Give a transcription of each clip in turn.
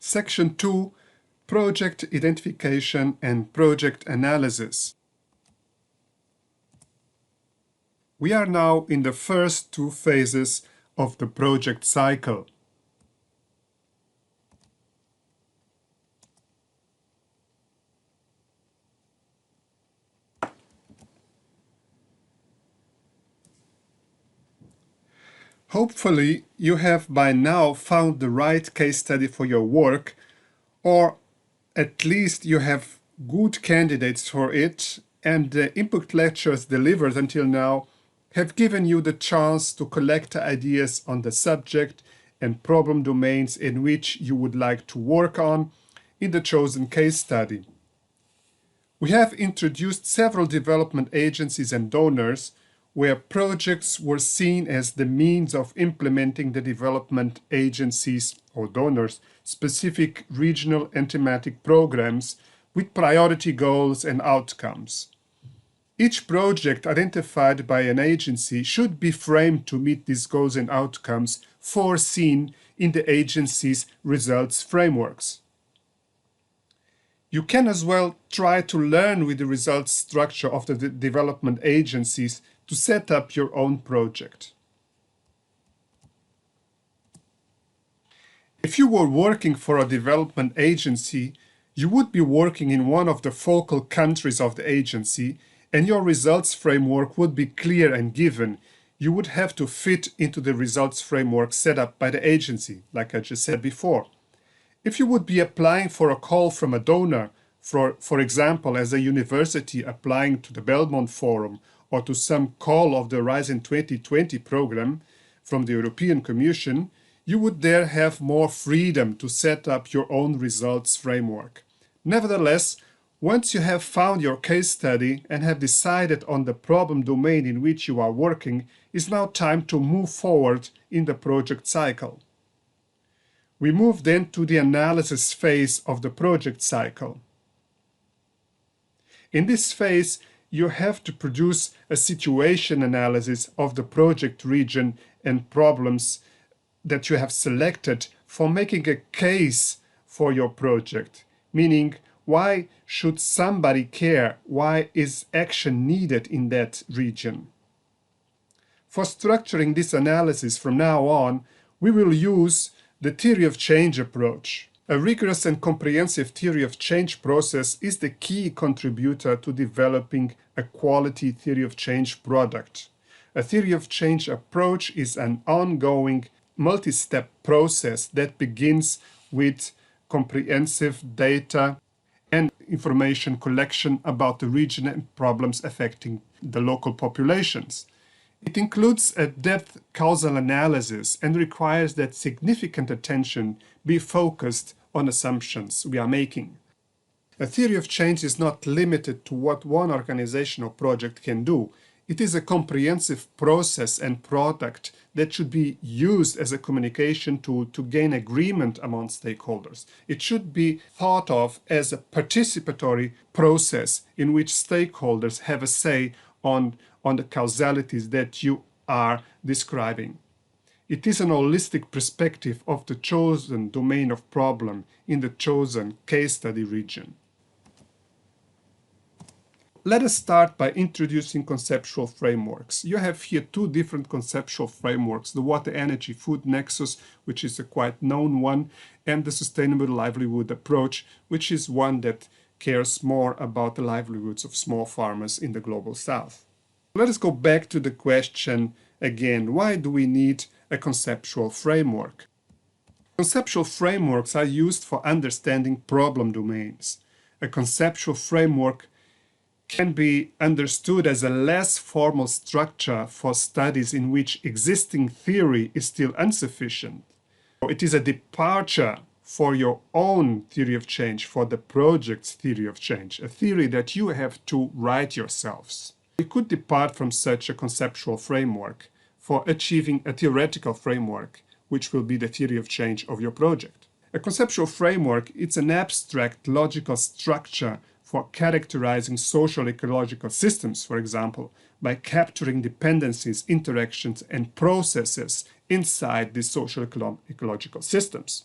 Section 2, Project Identification and Project Analysis. We are now in the first two phases of the project cycle. Hopefully, you have by now found the right case study for your work, or at least you have good candidates for it, and the input lectures delivered until now have given you the chance to collect ideas on the subject and problem domains in which you would like to work on in the chosen case study. We have introduced several development agencies and donors where projects were seen as the means of implementing the development agencies or donors' specific regional and thematic programs with priority goals and outcomes. Each project identified by an agency should be framed to meet these goals and outcomes foreseen in the agency's results frameworks. You can as well try to learn with the results structure of the development agencies to set up your own project. If you were working for a development agency, you would be working in one of the focal countries of the agency, and your results framework would be clear and given. You would have to fit into the results framework set up by the agency, like I just said before. If you would be applying for a call from a donor, for example, as a university applying to the Belmont Forum or to some call of the Horizon 2020 program from the European Commission, you would there have more freedom to set up your own results framework. Nevertheless, once you have found your case study and have decided on the problem domain in which you are working, it's now time to move forward in the project cycle. We move then to the analysis phase of the project cycle. In this phase, you have to produce a situation analysis of the project region and problems that you have selected for making a case for your project, meaning why should somebody care? Why is action needed in that region? For structuring this analysis from now on, we will use the theory of change approach. A rigorous and comprehensive theory of change process is the key contributor to developing a quality theory of change product. A theory of change approach is an ongoing multi-step process that begins with comprehensive data and information collection about the region and problems affecting the local populations. It includes a depth causal analysis and requires that significant attention be focused on assumptions we are making. A theory of change is not limited to what one organization or project can do. It is a comprehensive process and product that should be used as a communication tool to gain agreement among stakeholders. It should be thought of as a participatory process in which stakeholders have a say on the causalities that you are describing. It is an holistic perspective of the chosen domain of problem in the chosen case study region. Let us start by introducing conceptual frameworks. You have here two different conceptual frameworks, the water energy food nexus, which is a quite known one, and the sustainable livelihood approach, which is one that cares more about the livelihoods of small farmers in the global south. Let us go back to the question again. Why do we need a conceptual framework? Conceptual frameworks are used for understanding problem domains. A conceptual framework can be understood as a less formal structure for studies in which existing theory is still insufficient. It is a departure for your own theory of change, for the project's theory of change, a theory that you have to write yourselves. We could depart from such a conceptual framework for achieving a theoretical framework, which will be the theory of change of your project. A conceptual framework is an abstract logical structure for characterizing social ecological systems, for example, by capturing dependencies, interactions, and processes inside these social ecological systems.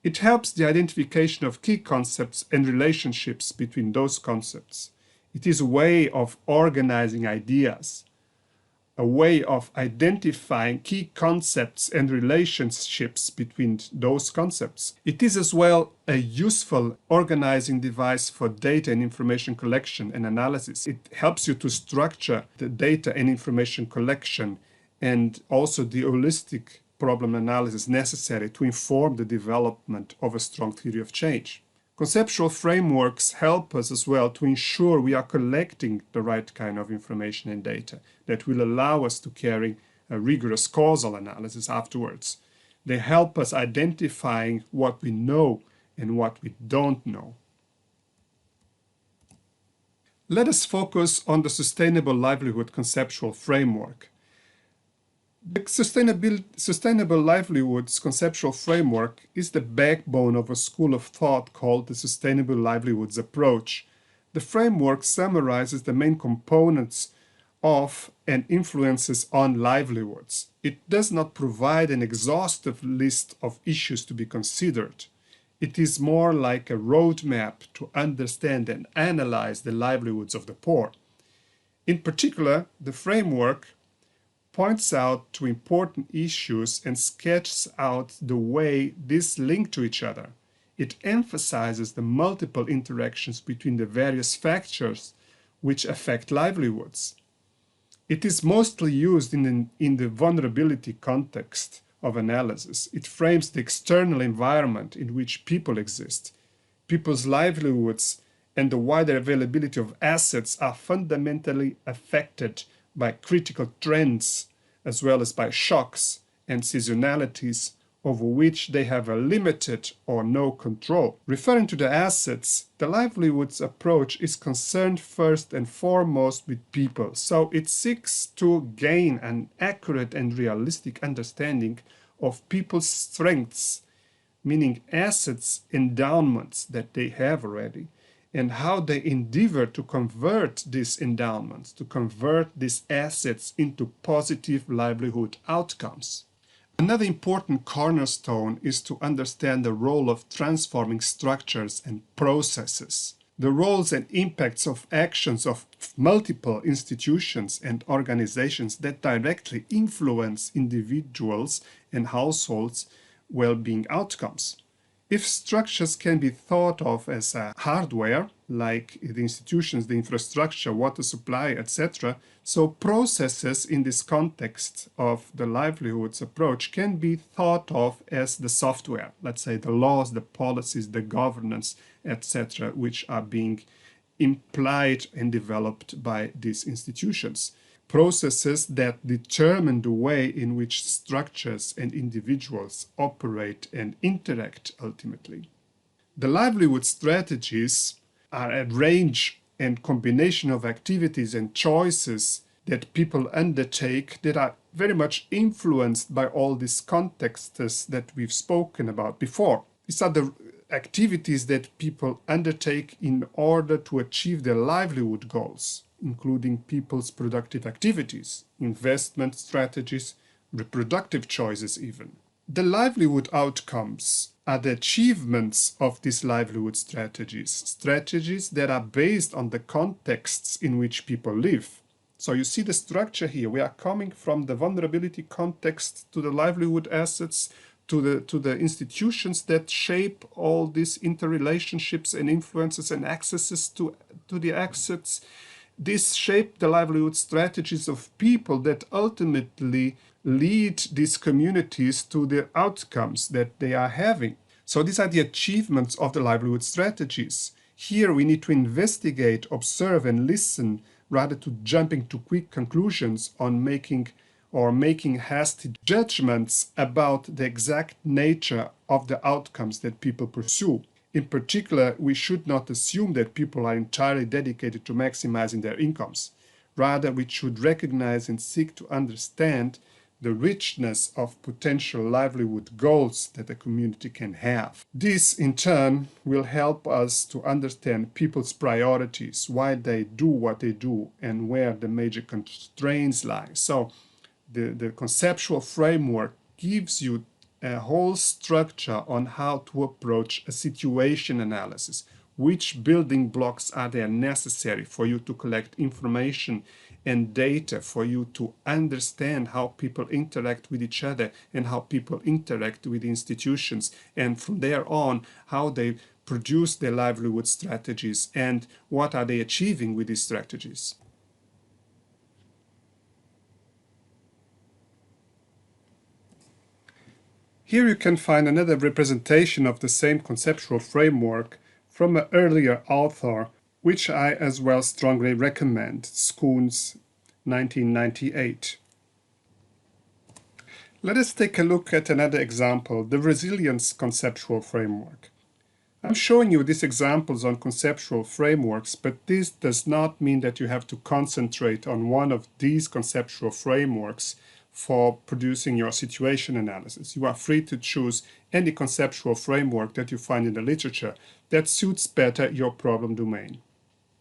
It helps the identification of key concepts and relationships between those concepts. It is a way of organizing ideas, a way of identifying key concepts and relationships between those concepts. It is as well a useful organizing device for data and information collection and analysis. It helps you to structure the data and information collection and also the holistic problem analysis necessary to inform the development of a strong theory of change. Conceptual frameworks help us as well to ensure we are collecting the right kind of information and data that will allow us to carry a rigorous causal analysis afterwards. They help us identifying what we know and what we don't know. Let us focus on the Sustainable Livelihood Conceptual Framework. The Sustainable Livelihoods Conceptual Framework is the backbone of a school of thought called the Sustainable Livelihoods Approach. The framework summarizes the main components of and influences on livelihoods. It does not provide an exhaustive list of issues to be considered. It is more like a roadmap to understand and analyze the livelihoods of the poor. In particular, the framework points out to important issues and sketches out the way these link to each other. It emphasizes the multiple interactions between the various factors which affect livelihoods. It is mostly used in the vulnerability context of analysis. It frames the external environment in which people exist. People's livelihoods and the wider availability of assets are fundamentally affected by critical trends as well as by shocks and seasonalities over which they have a limited or no control. Referring to the assets, the livelihoods approach is concerned first and foremost with people, so it seeks to gain an accurate and realistic understanding of people's strengths, meaning assets, endowments that they have already, and how they endeavor to convert these endowments, to convert these assets into positive livelihood outcomes. Another important cornerstone is to understand the role of transforming structures and processes. The roles and impacts of actions of multiple institutions and organizations that directly influence individuals and households' well-being outcomes. If structures can be thought of as hardware, like the institutions, the infrastructure, water supply, etc., so processes in this context of the livelihoods approach can be thought of as the software, let's say the laws, the policies, the governance, etc., which are being implied and developed by these institutions. Processes that determine the way in which structures and individuals operate and interact ultimately. The livelihood strategies are a range and combination of activities and choices that people undertake that are very much influenced by all these contexts that we've spoken about before. These are the activities that people undertake in order to achieve their livelihood goals, including people's productive activities, investment strategies, reproductive choices even. The livelihood outcomes are the achievements of these livelihood strategies, strategies that are based on the contexts in which people live. So you see the structure here. We are coming from the vulnerability context to the livelihood assets, to the institutions that shape all these interrelationships and influences and accesses to the assets. This shape the livelihood strategies of people that ultimately lead these communities to the outcomes that they are having. So these are the achievements of the livelihood strategies. Here we need to investigate, observe, and listen rather to jumping to quick conclusions on making hasty judgments about the exact nature of the outcomes that people pursue. In particular, we should not assume that people are entirely dedicated to maximizing their incomes. Rather, we should recognize and seek to understand the richness of potential livelihood goals that a community can have. This, in turn, will help us to understand people's priorities, why they do what they do, and where the major constraints lie. So, the conceptual framework gives you a whole structure on how to approach a situation analysis. Which building blocks are there necessary for you to collect information and data, for you to understand how people interact with each other and how people interact with institutions, and from there on, how they produce their livelihood strategies and what are they achieving with these strategies. Here you can find another representation of the same conceptual framework from an earlier author, which I as well strongly recommend, Schoons, 1998. Let us take a look at another example, the resilience conceptual framework. I'm showing you these examples on conceptual frameworks, but this does not mean that you have to concentrate on one of these conceptual frameworks for producing your situation analysis. You are free to choose any conceptual framework that you find in the literature that suits better your problem domain.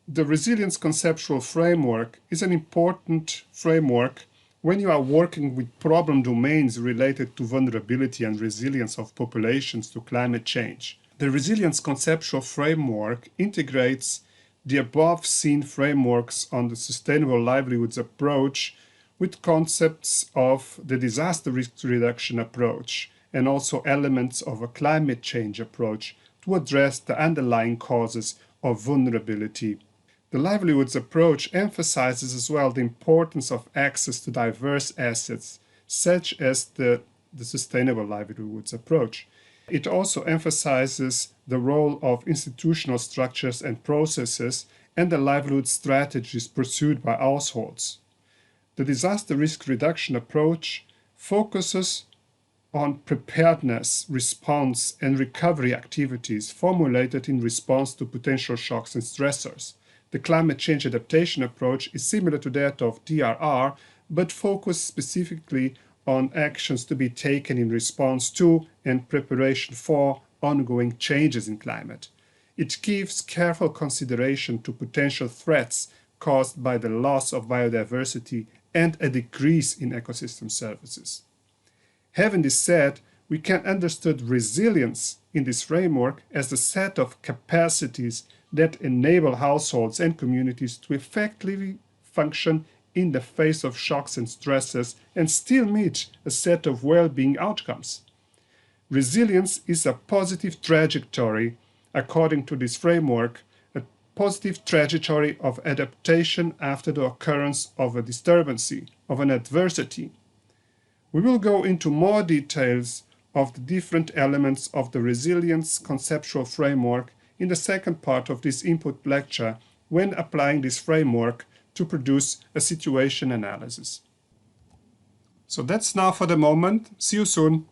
The resilience conceptual framework is an important framework when you are working with problem domains related to vulnerability and resilience of populations to climate change. The resilience conceptual framework integrates the above-seen frameworks on the sustainable livelihoods approach with concepts of the disaster risk reduction approach and also elements of a climate change approach to address the underlying causes of vulnerability. The livelihoods approach emphasizes as well the importance of access to diverse assets, such as the sustainable livelihoods approach. It also emphasizes the role of institutional structures and processes and the livelihood strategies pursued by households. The disaster risk reduction approach focuses on preparedness, response, and recovery activities formulated in response to potential shocks and stressors. The climate change adaptation approach is similar to that of DRR, but focused specifically on actions to be taken in response to and preparation for ongoing changes in climate. It gives careful consideration to potential threats caused by the loss of biodiversity and a decrease in ecosystem services. Having this said, we can understand resilience in this framework as the set of capacities that enable households and communities to effectively function in the face of shocks and stresses and still meet a set of well-being outcomes. Resilience is a positive trajectory, according to this framework, a positive trajectory of adaptation after the occurrence of a disturbance, of an adversity. We will go into more details of the different elements of the resilience conceptual framework in the second part of this input lecture when applying this framework to produce a situation analysis. So that's now for the moment. See you soon.